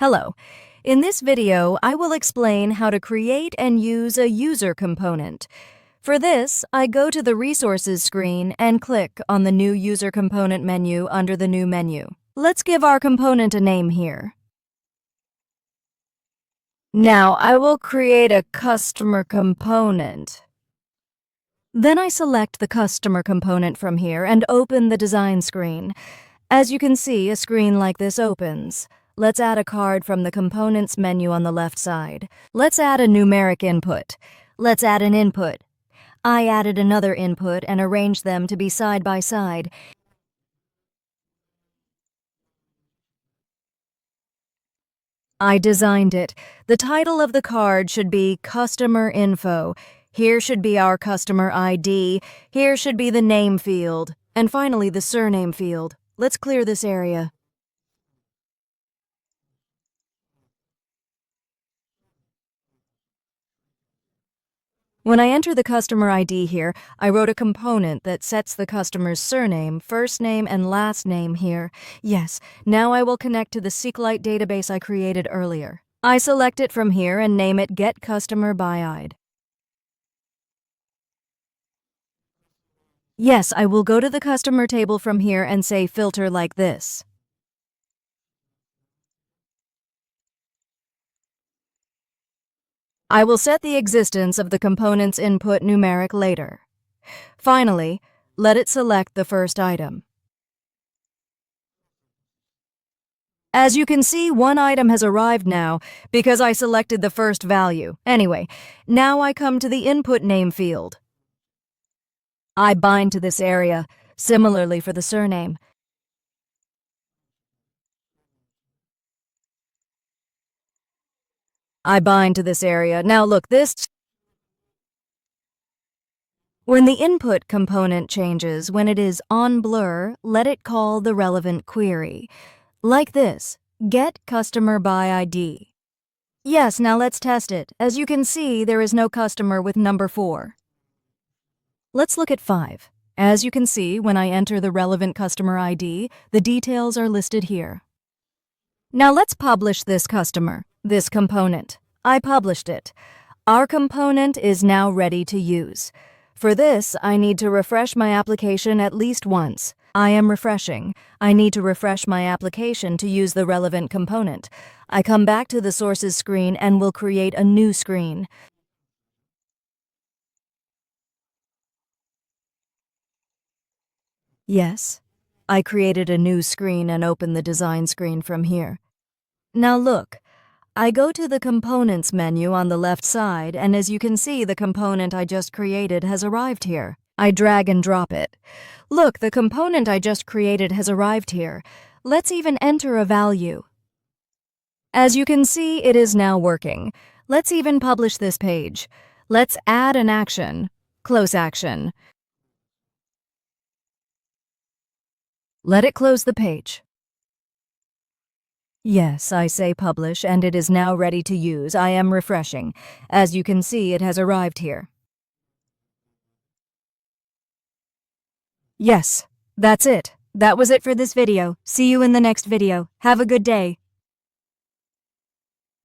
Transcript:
Hello. In this video, I will explain how to create and use a user component. For this, I go to the Resources screen and click on the New User Component menu under the New menu. Let's give our component a name here. Now, I will create a customer component. Then I select the customer component from here and open the design screen. As you can see, a screen like this opens. Let's add a card from the Components menu on the left side. Let's add a numeric input. Let's add an input. I added another input and arranged them to be side by side. I designed it. The title of the card should be Customer Info. Here should be our customer ID. Here should be the name field. And finally, the surname field. Let's clear this area. When I enter the customer ID here, I wrote a component that sets the customer's surname, first name, and last name here. Yes, now I will connect to the SQLite database I created earlier. I select it from here and name it Get Customer by ID. Yes, I will go to the customer table from here and say filter like this. I will set the existence of the component's input numeric later. Finally, let it select the first item. As you can see, one item has arrived now because I selected the first value. Anyway, now I come to the input name field. I bind to this area, similarly for the surname. I bind to this area. Now look, when the input component changes, when it is on blur, let it call the relevant query. Like this, Get Customer by ID. Yes, now let's test it. As you can see, there is no customer with number 4. Let's look at 5. As you can see, when I enter the relevant customer ID, the details are listed here. Now let's publish this customer, this component. I published it. Our component is now ready to use. For this, I need to refresh my application at least once. I am refreshing. I need to refresh my application to use the relevant component. I come back to the Sources screen and will create a new screen. Yes, I created a new screen and opened the design screen from here. Now look, I go to the Components menu on the left side, and as you can see, the component I just created has arrived here. I drag and drop it. Look, the component I just created has arrived here. Let's even enter a value. As you can see, it is now working. Let's even publish this page. Let's add an action. Close action. Let it close the page. Yes, I say publish, and it is now ready to use. I am refreshing. As you can see, it has arrived here. Yes, that's it. That was it for this video. See you in the next video. Have a good day.